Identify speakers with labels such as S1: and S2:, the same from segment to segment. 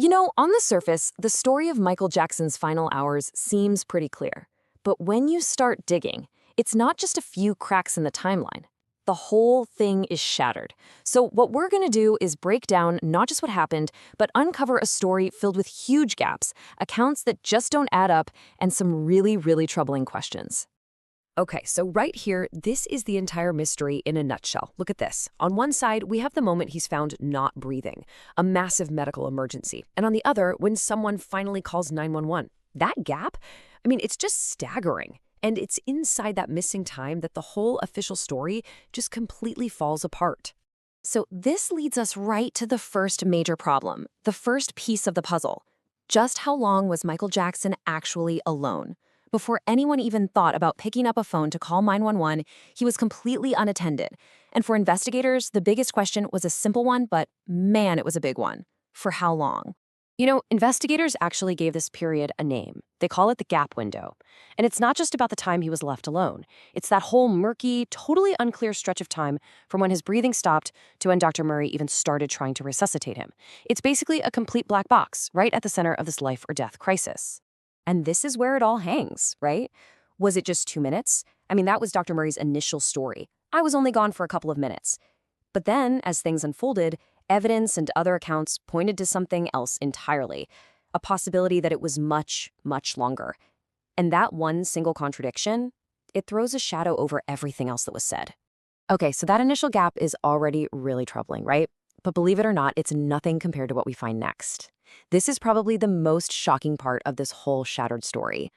S1: On the surface, the story of Michael Jackson's final hours seems pretty clear. But when you start digging, it's not just a few cracks in the timeline. The whole thing is shattered. So what we're going to do is break down not just what happened, but uncover a story filled with huge gaps, accounts that just don't add up, and some really, really troubling questions.
S2: Okay, so right here, this is the entire mystery in a nutshell. Look at this. On one side, we have the moment he's found not breathing, a massive medical emergency. And on the other, when someone finally calls 911. That gap? It's just staggering. And it's inside that missing time that the whole official story just completely falls apart.
S1: So this leads us right to the first major problem, the first piece of the puzzle. Just how long was Michael Jackson actually alone? Before anyone even thought about picking up a phone to call 911, he was completely unattended. And for investigators, the biggest question was a simple one, but man, it was a big one. For how long?
S2: Investigators actually gave this period a name. They call it the gap window. And it's not just about the time he was left alone. It's that whole murky, totally unclear stretch of time from when his breathing stopped to when Dr. Murray even started trying to resuscitate him. It's basically a complete black box right at the center of this life or death crisis. And this is where it all hangs, right? Was it just 2 minutes? That was Dr. Murray's initial story. I was only gone for a couple of minutes. But then, as things unfolded, evidence and other accounts pointed to something else entirely, a possibility that it was much, much longer. And that one single contradiction, it throws a shadow over everything else that was said. Okay, so that initial gap is already really troubling, right? But believe it or not, it's nothing compared to what we find next. This is probably the most shocking part of this whole shattered story.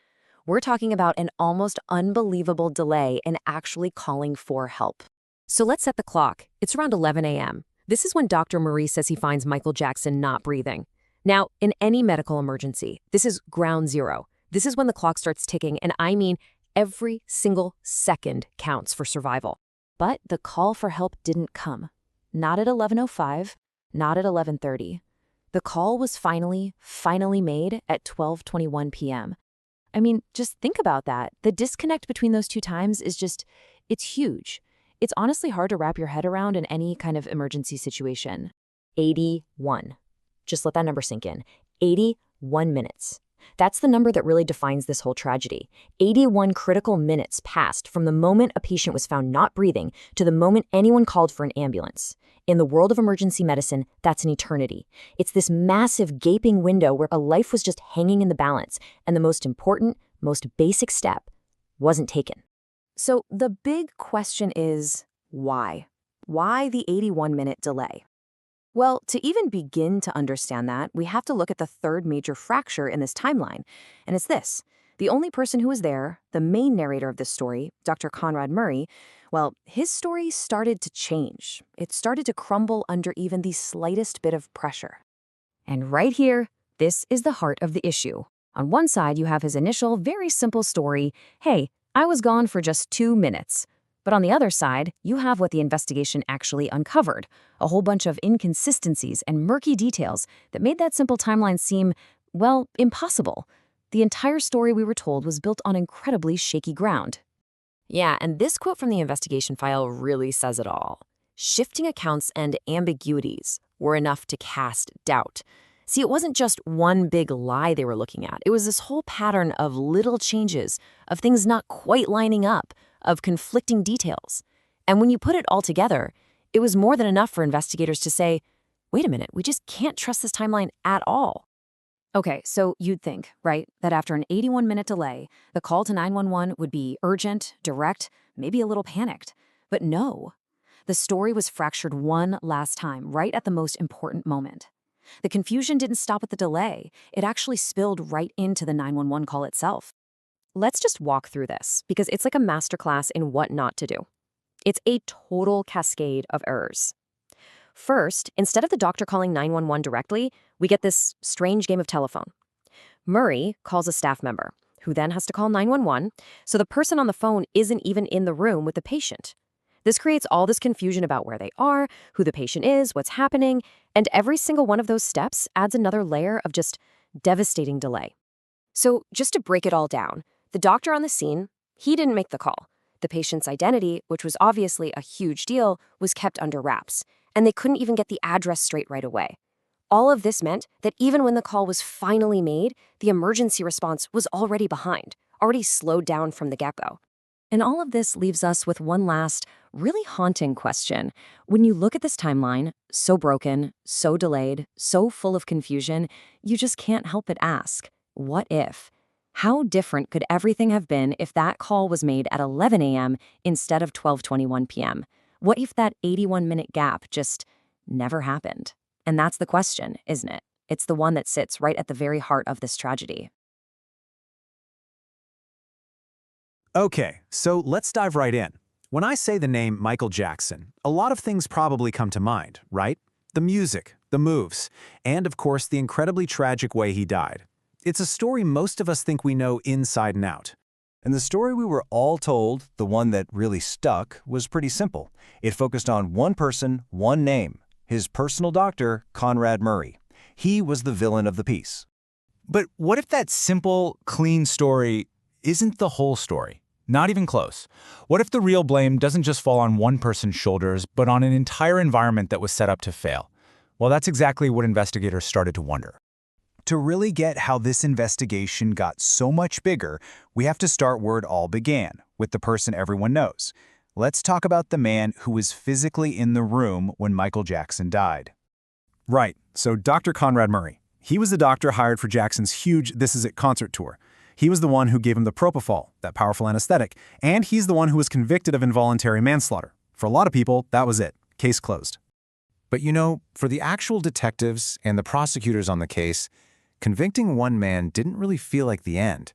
S2: We're talking about an almost unbelievable delay in actually calling for help. So let's set the clock. It's around 11 a.m. This is when Dr. Murray says he finds Michael Jackson not breathing. Now, in any medical emergency, this is ground zero. This is when the clock starts ticking, and every single second counts for survival. But the call for help didn't come. Not at 11:05, not at 11:30. The call was finally made at 12:21 p.m. Just think about that. The disconnect between those two times it's huge. It's honestly hard to wrap your head around in any kind of emergency situation. 81. Just let that number sink in. 81 minutes. That's the number that really defines this whole tragedy. 81 critical minutes passed from the moment a patient was found not breathing to the moment anyone called for an ambulance. In the world of emergency medicine, that's an eternity. It's this massive gaping window where a life was just hanging in the balance, and the most important, most basic step wasn't taken. So the big question is, why? Why the 81-minute delay? Well, to even begin to understand that, we have to look at the third major fracture in this timeline, and it's this. The only person who was there, the main narrator of this story, Dr. Conrad Murray, well, his story started to change. It started to crumble under even the slightest bit of pressure. And right here, this is the heart of the issue. On one side, you have his initial, very simple story, hey, I was gone for just 2 minutes. But on the other side, you have what the investigation actually uncovered, a whole bunch of inconsistencies and murky details that made that simple timeline seem, well, impossible. The entire story we were told was built on incredibly shaky ground. Yeah, and this quote from the investigation file really says it all. Shifting accounts and ambiguities were enough to cast doubt. See, it wasn't just one big lie they were looking at. It was this whole pattern of little changes, of things not quite lining up, of conflicting details. And when you put it all together, it was more than enough for investigators to say, wait a minute, we just can't trust this timeline at all. Okay, so you'd think, right, that after an 81-minute delay, the call to 911 would be urgent, direct, maybe a little panicked. But no. The story was fractured one last time, right at the most important moment. The confusion didn't stop with the delay. It actually spilled right into the 911 call itself. Let's just walk through this, because it's like a masterclass in what not to do. It's a total cascade of errors. First, instead of the doctor calling 911 directly, we get this strange game of telephone. Murray calls a staff member, who then has to call 911, so the person on the phone isn't even in the room with the patient. This creates all this confusion about where they are, who the patient is, what's happening, and every single one of those steps adds another layer of just devastating delay. So just to break it all down, the doctor on the scene, he didn't make the call. The patient's identity, which was obviously a huge deal, was kept under wraps, and they couldn't even get the address straight right away. All of this meant that even when the call was finally made, the emergency response was already behind, already slowed down from the get-go.
S1: And all of this leaves us with one last, really haunting question. When you look at this timeline, so broken, so delayed, so full of confusion, you just can't help but ask, what if? How different could everything have been if that call was made at 11 a.m. instead of 12:21 p.m.? What if that 81-minute gap just never happened? And that's the question, isn't it? It's the one that sits right at the very heart of this tragedy.
S3: Okay, so let's dive right in. When I say the name Michael Jackson, a lot of things probably come to mind, right? The music, the moves, and of course the incredibly tragic way he died. It's a story most of us think we know inside and out.
S4: And the story we were all told, the one that really stuck, was pretty simple. It focused on one person, one name, his personal doctor, Conrad Murray. He was the villain of the piece.
S5: But what if that simple, clean story isn't the whole story? Not even close. What if the real blame doesn't just fall on one person's shoulders, but on an entire environment that was set up to fail? Well, that's exactly what investigators started to wonder.
S6: To really get how this investigation got so much bigger, we have to start where it all began, with the person everyone knows. Let's talk about the man who was physically in the room when Michael Jackson died.
S3: Right, so Dr. Conrad Murray. He was the doctor hired for Jackson's huge This Is It concert tour. He was the one who gave him the propofol, that powerful anesthetic, and he's the one who was convicted of involuntary manslaughter. For a lot of people, that was it. Case closed.
S7: But you know, for the actual detectives and the prosecutors on the case, convicting one man didn't really feel like the end.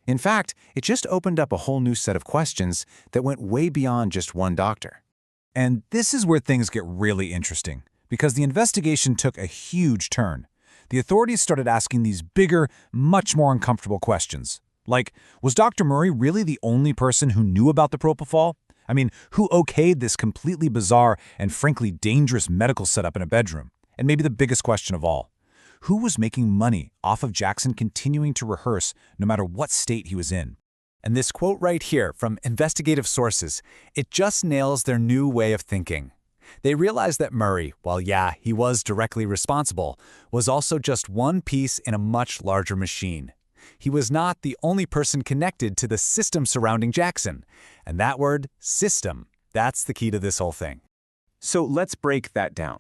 S7: In fact, it just opened up a whole new set of questions that went way beyond just one doctor.
S6: And this is where things get really interesting, because the investigation took a huge turn. The authorities started asking these bigger, much more uncomfortable questions. Like, was Dr. Murray really the only person who knew about the propofol? I mean, who okayed this completely bizarre and frankly dangerous medical setup in a bedroom? And maybe the biggest question of all, who was making money off of Jackson continuing to rehearse no matter what state he was in?
S3: And this quote right here from investigative sources, it just nails their new way of thinking. They realized that Murray, while yeah, he was directly responsible, was also just one piece in a much larger machine. He was not the only person connected to the system surrounding Jackson. And that word, system, that's the key to this whole thing.
S8: So let's break that down.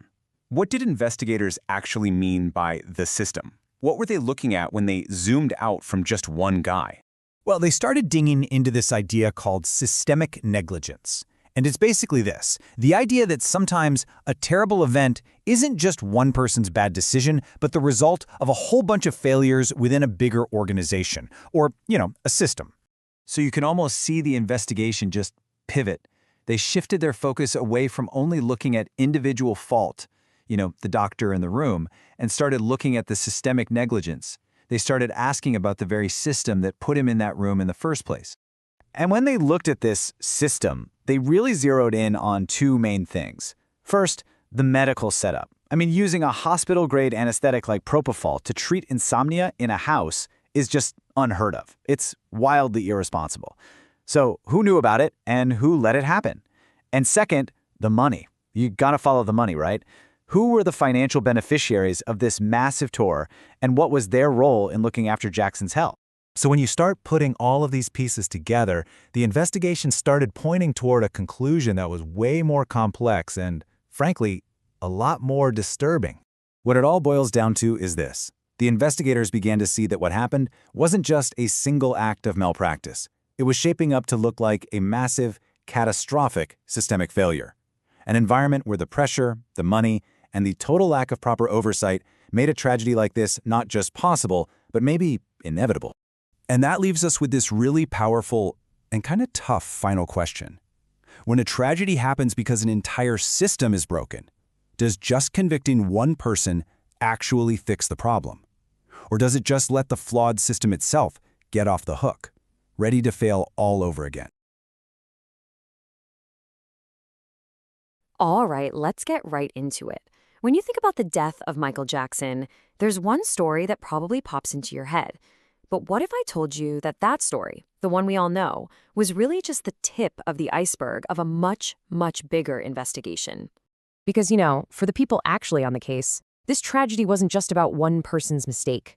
S8: What did investigators actually mean by the system? What were they looking at when they zoomed out from just one guy?
S6: Well, they started digging into this idea called systemic negligence. And it's basically this, the idea that sometimes a terrible event isn't just one person's bad decision, but the result of a whole bunch of failures within a bigger organization, or, a system. So you can almost see the investigation just pivot. They shifted their focus away from only looking at individual fault, the doctor in the room, and started looking at the systemic negligence. They started asking about the very system that put him in that room in the first place. And when they looked at this system, they really zeroed in on two main things. First, the medical setup. Using a hospital-grade anesthetic like propofol to treat insomnia in a house is just unheard of. It's wildly irresponsible. So who knew about it and who let it happen? And second, the money. You gotta follow the money, right? Who were the financial beneficiaries of this massive tour, and what was their role in looking after Jackson's health?
S3: So when you start putting all of these pieces together, the investigation started pointing toward a conclusion that was way more complex and, frankly, a lot more disturbing. What it all boils down to is this. The investigators began to see that what happened wasn't just a single act of malpractice. It was shaping up to look like a massive, catastrophic systemic failure. An environment where the pressure, the money, and the total lack of proper oversight made a tragedy like this not just possible, but maybe inevitable. And that leaves us with this really powerful and kind of tough final question. When a tragedy happens because an entire system is broken, does just convicting one person actually fix the problem? Or does it just let the flawed system itself get off the hook, ready to fail all over again?
S1: All right, let's get right into it. When you think about the death of Michael Jackson, there's one story that probably pops into your head. But what if I told you that that story, the one we all know, was really just the tip of the iceberg of a much, much bigger investigation?
S2: Because, for the people actually on the case, This tragedy wasn't just about one person's mistake.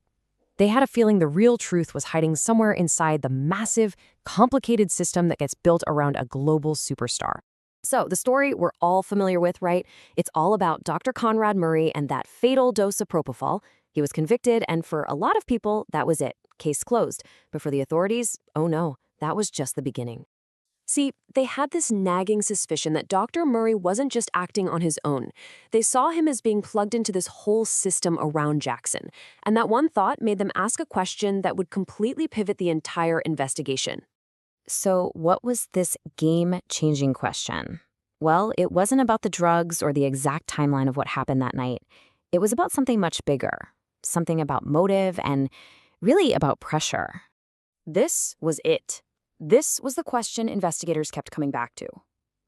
S2: They had a feeling the real truth was hiding somewhere inside the massive, complicated system that gets built around a global superstar. So, the story we're all familiar with, right? It's all about Dr. Conrad Murray and that fatal dose of propofol. He was convicted, and for a lot of people, that was it. Case closed. But for the authorities, oh no, that was just the beginning. See, they had this nagging suspicion that Dr. Murray wasn't just acting on his own. They saw him as being plugged into this whole system around Jackson. And that one thought made them ask a question that would completely pivot the entire investigation.
S1: So what was this game-changing question? Well, it wasn't about the drugs or the exact timeline of what happened that night. It was about something much bigger, something about motive and really about pressure.
S2: This was it. This was the question investigators kept coming back to.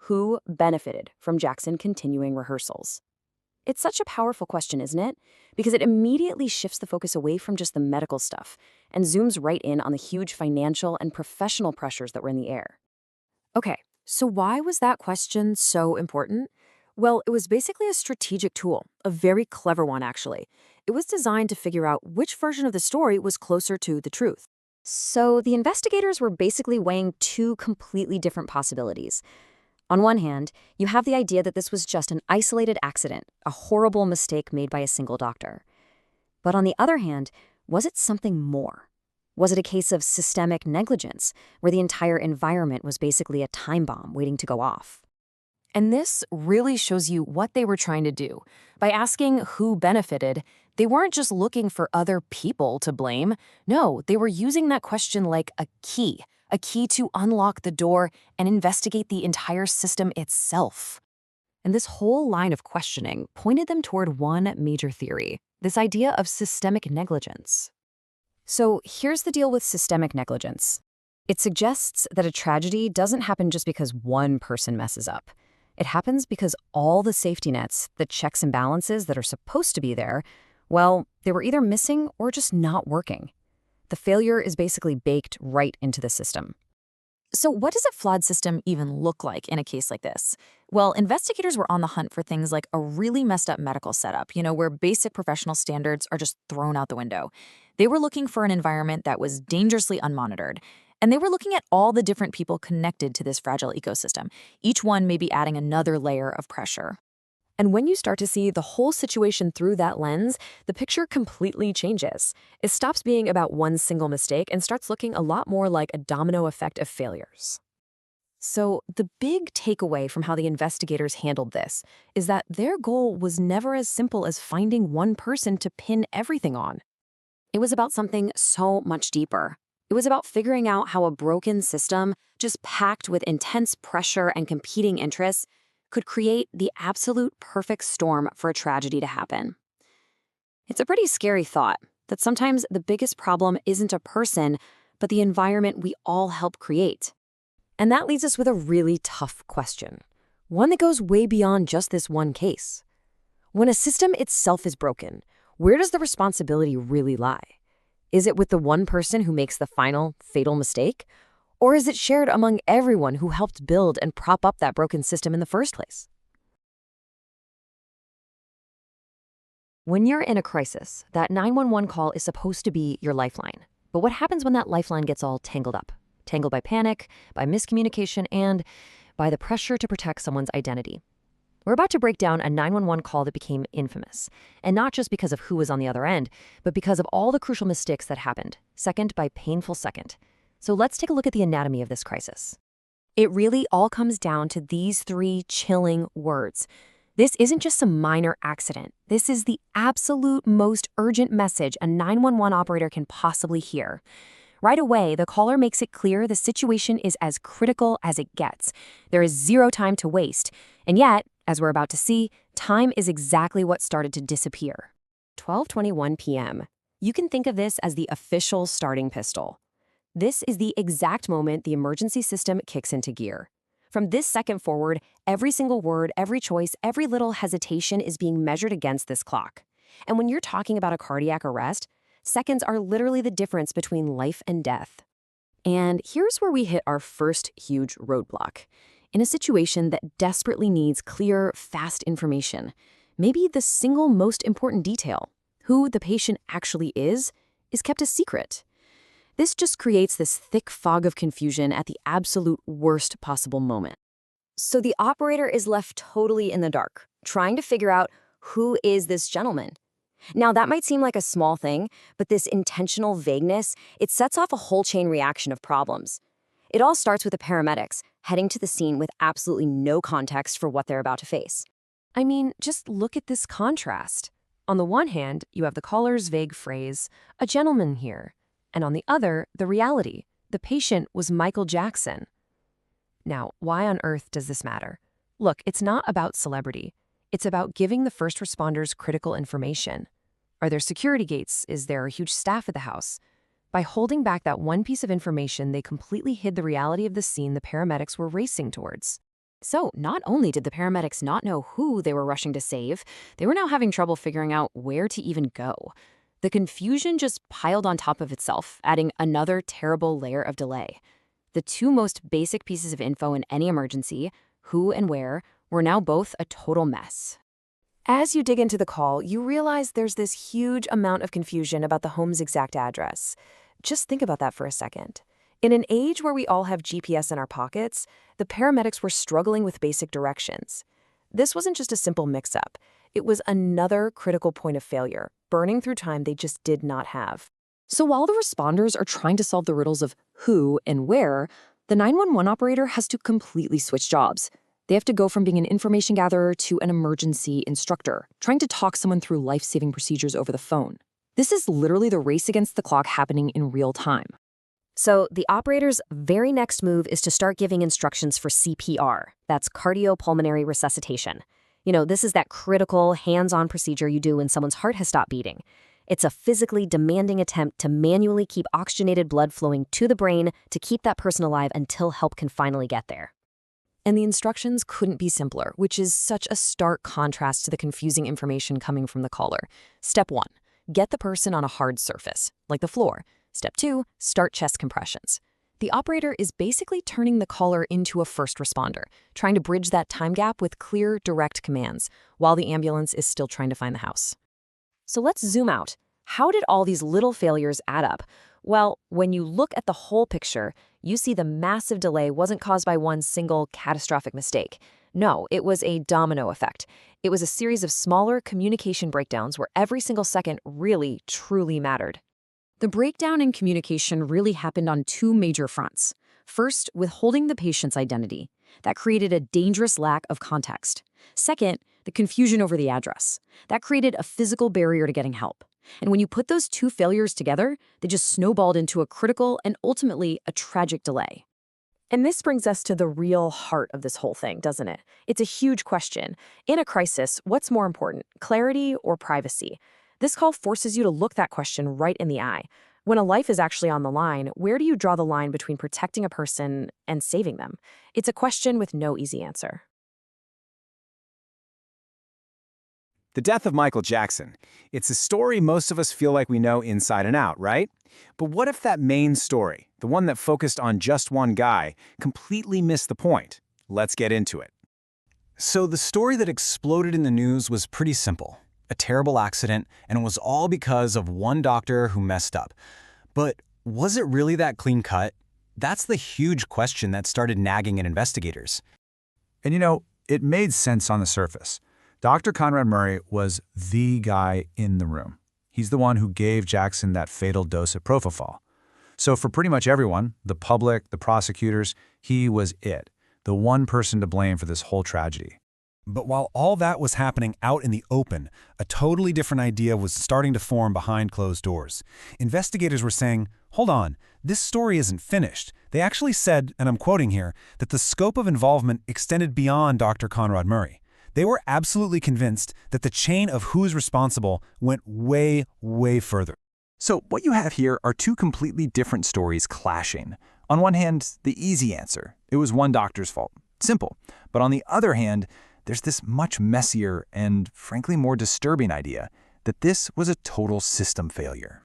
S2: Who benefited from Jackson continuing rehearsals? It's such a powerful question, isn't it? Because it immediately shifts the focus away from just the medical stuff and zooms right in on the huge financial and professional pressures that were in the air. Okay, so why was that question so important? Well, it was basically a strategic tool, a very clever one, actually. It was designed to figure out which version of the story was closer to the truth.
S1: So the investigators were basically weighing two completely different possibilities. On one hand, you have the idea that this was just an isolated accident, a horrible mistake made by a single doctor. But on the other hand, was it something more? Was it a case of systemic negligence, where the entire environment was basically a time bomb waiting to go off?
S2: And this really shows you what they were trying to do. By asking who benefited, they weren't just looking for other people to blame. No, they were using that question like a key to unlock the door and investigate the entire system itself. And this whole line of questioning pointed them toward one major theory, this idea of systemic negligence. So here's the deal with systemic negligence. It suggests that a tragedy doesn't happen just because one person messes up. It happens because all the safety nets, the checks and balances that are supposed to be there, well, they were either missing or just not working. The failure is basically baked right into the system.
S9: So what does a flawed system even look like in a case like this? Well, investigators were on the hunt for things like a really messed up medical setup, where basic professional standards are just thrown out the window. They were looking for an environment that was dangerously unmonitored. And they were looking at all the different people connected to this fragile ecosystem. Each one may be adding another layer of pressure.
S2: And when you start to see the whole situation through that lens, the picture completely changes. It stops being about one single mistake and starts looking a lot more like a domino effect of failures. So the big takeaway from how the investigators handled this is that their goal was never as simple as finding one person to pin everything on. It was about something so much deeper. It was about figuring out how a broken system, just packed with intense pressure and competing interests, could create the absolute perfect storm for a tragedy to happen. It's a pretty scary thought that sometimes the biggest problem isn't a person, but the environment we all help create. And that leaves us with a really tough question, one that goes way beyond just this one case. When a system itself is broken, where does the responsibility really lie? Is it with the one person who makes the final, fatal mistake? Or is it shared among everyone who helped build and prop up that broken system in the first place? When you're in a crisis, that 911 call is supposed to be your lifeline. But what happens when that lifeline gets all tangled up? Tangled by panic, by miscommunication, and by the pressure to protect someone's identity. We're about to break down a 911 call that became infamous, and not just because of who was on the other end, but because of all the crucial mistakes that happened, second by painful second. So let's take a look at the anatomy of this crisis. It really all comes down to these three chilling words. This isn't just some minor accident. This is the absolute most urgent message a 911 operator can possibly hear. Right away, the caller makes it clear the situation is as critical as it gets. There is zero time to waste. And yet, as we're about to see, time is exactly what started to disappear. 12:21 p.m. You can think of this as the official starting pistol. This is the exact moment the emergency system kicks into gear. From this second forward, every single word, every choice, every little hesitation is being measured against this clock. And when you're talking about a cardiac arrest, seconds are literally the difference between life and death. And here's where we hit our first huge roadblock. In a situation that desperately needs clear, fast information, maybe the single most important detail, who the patient actually is kept a secret. This just creates this thick fog of confusion at the absolute worst possible moment. So the operator is left totally in the dark, trying to figure out who is this gentleman. Now, that might seem like a small thing, but this intentional vagueness, it sets off a whole chain reaction of problems. It all starts with the paramedics heading to the scene with absolutely no context for what they're about to face. I mean, just look at this contrast. On the one hand, you have the caller's vague phrase, "a gentleman here," and on the other, the reality. The patient was Michael Jackson. Now, why on earth does this matter? Look, it's not about celebrity. It's about giving the first responders critical information. Are there security gates? Is there a huge staff at the house? By holding back that one piece of information, they completely hid the reality of the scene the paramedics were racing towards.
S1: So, not only did the paramedics not know who they were rushing to save, they were now having trouble figuring out where to even go. The confusion just piled on top of itself, adding another terrible layer of delay. The two most basic pieces of info in any emergency, who and where, were now both a total mess.
S2: As you dig into the call, you realize there's this huge amount of confusion about the home's exact address. Just think about that for a second. In an age where we all have GPS in our pockets, the paramedics were struggling with basic directions. This wasn't just a simple mix-up. It was another critical point of failure, burning through time they just did not have. So while the responders are trying to solve the riddles of who and where, the 911 operator has to completely switch jobs. They have to go from being an information gatherer to an emergency instructor, trying to talk someone through life-saving procedures over the phone. This is literally the race against the clock happening in real time.
S1: So the operator's very next move is to start giving instructions for CPR. That's cardiopulmonary resuscitation. This is that critical, hands-on procedure you do when someone's heart has stopped beating. It's a physically demanding attempt to manually keep oxygenated blood flowing to the brain to keep that person alive until help can finally get there.
S2: And the instructions couldn't be simpler, which is such a stark contrast to the confusing information coming from the caller. Step 1, get the person on a hard surface, like the floor. Step 2, start chest compressions. The operator is basically turning the caller into a first responder, trying to bridge that time gap with clear, direct commands, while the ambulance is still trying to find the house. So let's zoom out. How did all these little failures add up? Well, when you look at the whole picture, you see the massive delay wasn't caused by one single catastrophic mistake. No, it was a domino effect. It was a series of smaller communication breakdowns where every single second really, truly mattered. The breakdown in communication really happened on two major fronts. First, withholding the patient's identity. That created a dangerous lack of context. Second, the confusion over the address. That created a physical barrier to getting help. And when you put those two failures together, they just snowballed into a critical and ultimately a tragic delay. And this brings us to the real heart of this whole thing, doesn't it? It's a huge question. In a crisis, what's more important, clarity or privacy? This call forces you to look that question right in the eye. When a life is actually on the line, where do you draw the line between protecting a person and saving them? It's a question with no easy answer.
S8: The death of Michael Jackson. It's a story most of us feel like we know inside and out, right? But what if that main story, the one that focused on just one guy, completely missed the point? Let's get into it.
S6: So the story that exploded in the news was pretty simple. A terrible accident, and it was all because of one doctor who messed up. But was it really that clean cut? That's the huge question that started nagging at investigators.
S3: And it made sense on the surface. Dr. Conrad Murray was the guy in the room. He's the one who gave Jackson that fatal dose of propofol. So for pretty much everyone, the public, the prosecutors, he was it, the one person to blame for this whole tragedy.
S6: But while all that was happening out in the open, a totally different idea was starting to form behind closed doors. Investigators were saying, hold on, this story isn't finished. They actually said, and I'm quoting here, that the scope of involvement extended beyond Dr. Conrad Murray. They were absolutely convinced that the chain of who's responsible went way, way further.
S4: So what you have here are two completely different stories clashing. On one hand, the easy answer. It was one doctor's fault. Simple. But on the other hand, there's this much messier and, frankly, more disturbing idea that this was a total system failure.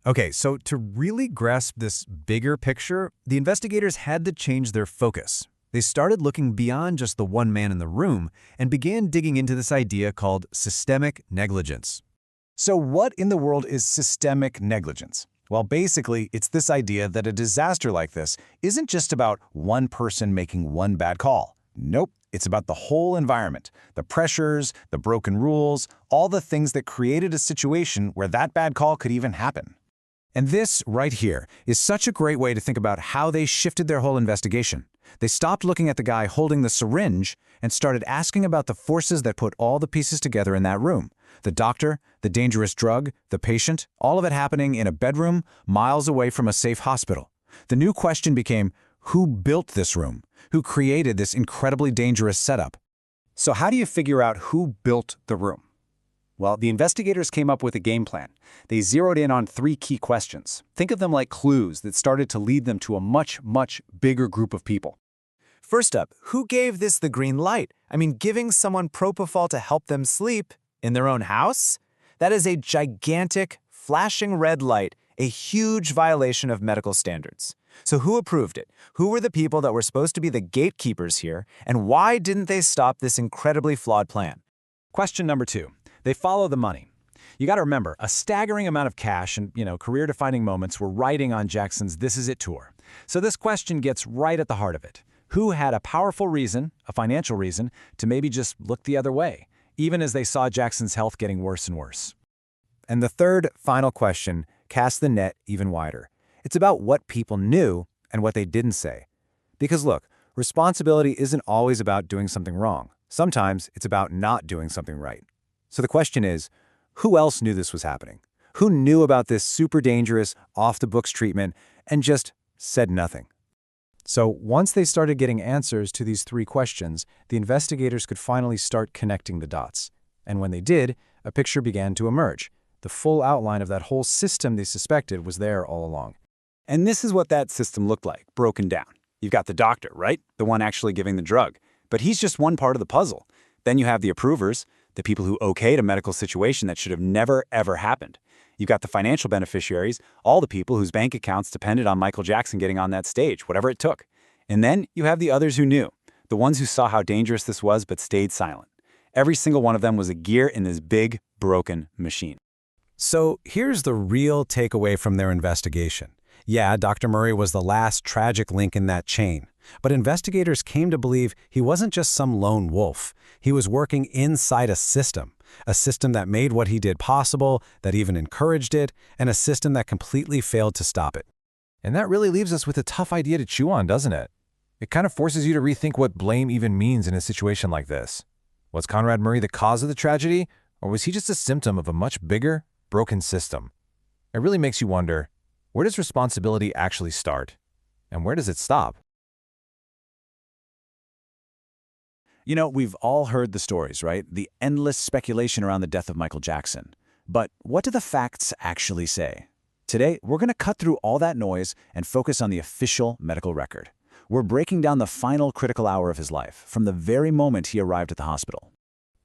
S6: Okay, so to really grasp this bigger picture, the investigators had to change their focus.
S7: They started looking beyond just the one man in the room and began digging into this idea called systemic negligence.
S8: So what in the world is systemic negligence? Well, basically, it's this idea that a disaster like this isn't just about one person making one bad call. Nope, it's about the whole environment, the pressures, the broken rules, all the things that created a situation where that bad call could even happen.
S6: And this, right here, is such a great way to think about how they shifted their whole investigation. They stopped looking at the guy holding the syringe and started asking about the forces that put all the pieces together in that room. The doctor, the dangerous drug, the patient, all of it happening in a bedroom miles away from a safe hospital. The new question became, who built this room? Who created this incredibly dangerous setup?
S8: So how do you figure out who built the room? Well, the investigators came up with a game plan. They zeroed in on 3 key questions. Think of them like clues that started to lead them to a much, much bigger group of people.
S3: First up, who gave this the green light? I mean, giving someone propofol to help them sleep in their own house? That is a gigantic, flashing red light, a huge violation of medical standards. So who approved it? Who were the people that were supposed to be the gatekeepers here? And why didn't they stop this incredibly flawed plan?
S8: Question number 2. They follow the money. You got to remember, a staggering amount of cash and, career-defining moments were riding on Jackson's This Is It tour. So this question gets right at the heart of it. Who had a powerful reason, a financial reason, to maybe just look the other way, even as they saw Jackson's health getting worse and worse?
S7: And the third, final question casts the net even wider. It's about what people knew and what they didn't say. Because look, responsibility isn't always about doing something wrong. Sometimes it's about not doing something right. So the question is, who else knew this was happening? Who knew about this super dangerous, off-the-books treatment and just said nothing? So once they started getting answers to these 3 questions, the investigators could finally start connecting the dots. And when they did, a picture began to emerge. The full outline of that whole system they suspected was there all along.
S8: And this is what that system looked like, broken down. You've got the doctor, right? The one actually giving the drug. But he's just one part of the puzzle. Then you have the approvers, the people who okayed a medical situation that should have never, ever happened. You've got the financial beneficiaries, all the people whose bank accounts depended on Michael Jackson getting on that stage, whatever it took. And then you have the others who knew, the ones who saw how dangerous this was but stayed silent. Every single one of them was a gear in this big, broken machine.
S6: So here's the real takeaway from their investigation. Yeah, Dr. Murray was the last tragic link in that chain. But investigators came to believe he wasn't just some lone wolf. He was working inside a system that made what he did possible, that even encouraged it, and a system that completely failed to stop it.
S3: And that really leaves us with a tough idea to chew on, doesn't it? It kind of forces you to rethink what blame even means in a situation like this. Was Conrad Murray the cause of the tragedy, or was he just a symptom of a much bigger, broken system? It really makes you wonder, where does responsibility actually start? And where does it stop?
S8: We've all heard the stories, right? The endless speculation around the death of Michael Jackson. But what do the facts actually say? Today, we're going to cut through all that noise and focus on the official medical record. We're breaking down the final critical hour of his life, from the very moment he arrived at the hospital.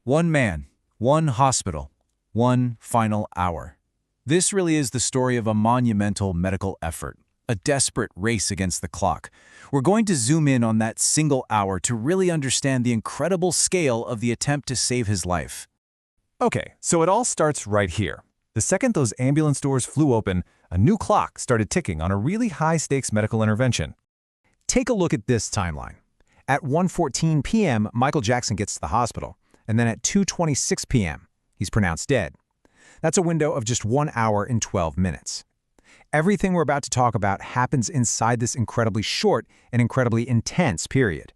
S3: One man, one hospital, one final hour. This really is the story of a monumental medical effort, a desperate race against the clock. We're going to zoom in on that single hour to really understand the incredible scale of the attempt to save his life. Okay, so it all starts right here. The second those ambulance doors flew open, a new clock started ticking on a really high-stakes medical intervention. Take a look at this timeline. At 1:14 p.m., Michael Jackson gets to the hospital, and then at 2:26 p.m., he's pronounced dead. That's a window of just 1 hour and 12 minutes. Everything we're about to talk about happens inside this incredibly short and incredibly intense period.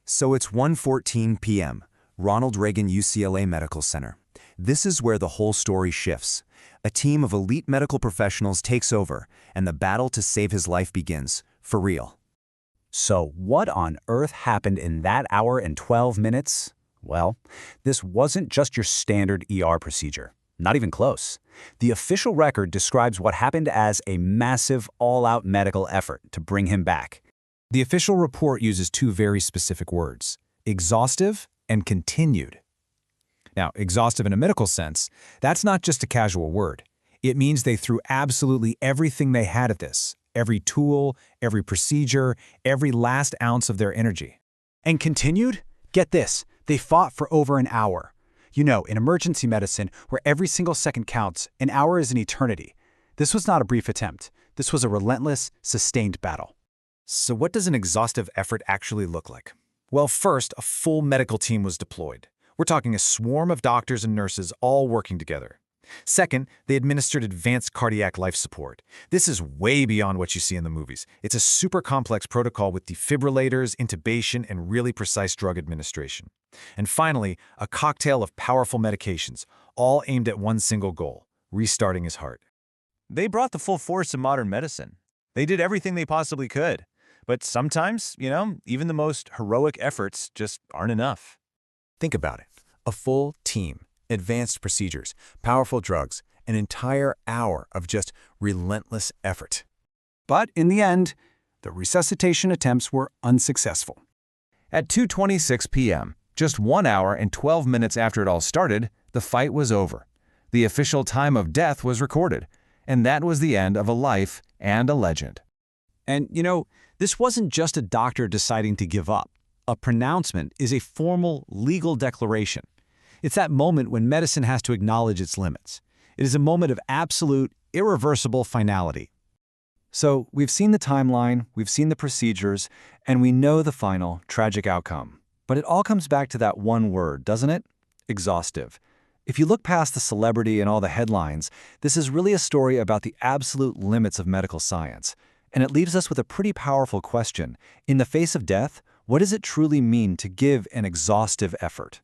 S4: So it's 1:14 p.m., Ronald Reagan UCLA Medical Center. This is where the whole story shifts. A team of elite medical professionals takes over, and the battle to save his life begins, for real.
S8: So what on earth happened in that hour and 12 minutes? Well, this wasn't just your standard ER procedure. Not even close. The official record describes what happened as a massive, all-out medical effort to bring him back.
S3: The official report uses 2 very specific words, exhaustive and continued. Now, exhaustive in a medical sense, that's not just a casual word. It means they threw absolutely everything they had at this, every tool, every procedure, every last ounce of their energy.
S6: And continued? Get this, they fought for over an hour. You know, in emergency medicine, where every single second counts, an hour is an eternity. This was not a brief attempt. This was a relentless, sustained battle.
S7: So what does an exhaustive effort actually look like? Well, first, a full medical team was deployed. We're talking a swarm of doctors and nurses all working together. Second, they administered advanced cardiac life support. This is way beyond what you see in the movies. It's a super complex protocol with defibrillators, intubation, and really precise drug administration. And finally, a cocktail of powerful medications, all aimed at one single goal: restarting his heart.
S4: They brought the full force of modern medicine. They did everything they possibly could. But sometimes, even the most heroic efforts just aren't enough.
S7: Think about it. A full team, advanced procedures, powerful drugs, an entire hour of just relentless effort.
S6: But in the end, the resuscitation attempts were unsuccessful.
S4: At 2:26 p.m., just 1 hour and 12 minutes after it all started, the fight was over. The official time of death was recorded, and that was the end of a life and a legend.
S6: And, this wasn't just a doctor deciding to give up. A pronouncement is a formal legal declaration. It's that moment when medicine has to acknowledge its limits. It is a moment of absolute, irreversible finality. So we've seen the timeline, we've seen the procedures, and we know the final, tragic outcome. But it all comes back to that one word, doesn't it? Exhaustive. If you look past the celebrity and all the headlines, this is really a story about the absolute limits of medical science. And it leaves us with a pretty powerful question. In the face of death, what does it truly mean to give an exhaustive effort?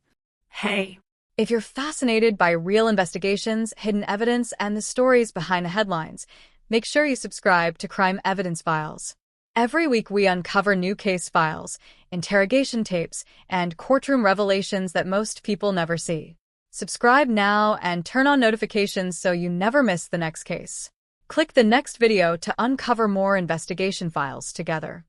S10: Hey, if you're fascinated by real investigations, hidden evidence, and the stories behind the headlines, make sure you subscribe to Crime Evidence Files. Every week we uncover new case files, interrogation tapes, and courtroom revelations that most people never see. Subscribe now and turn on notifications so you never miss the next case. Click the next video to uncover more investigation files together.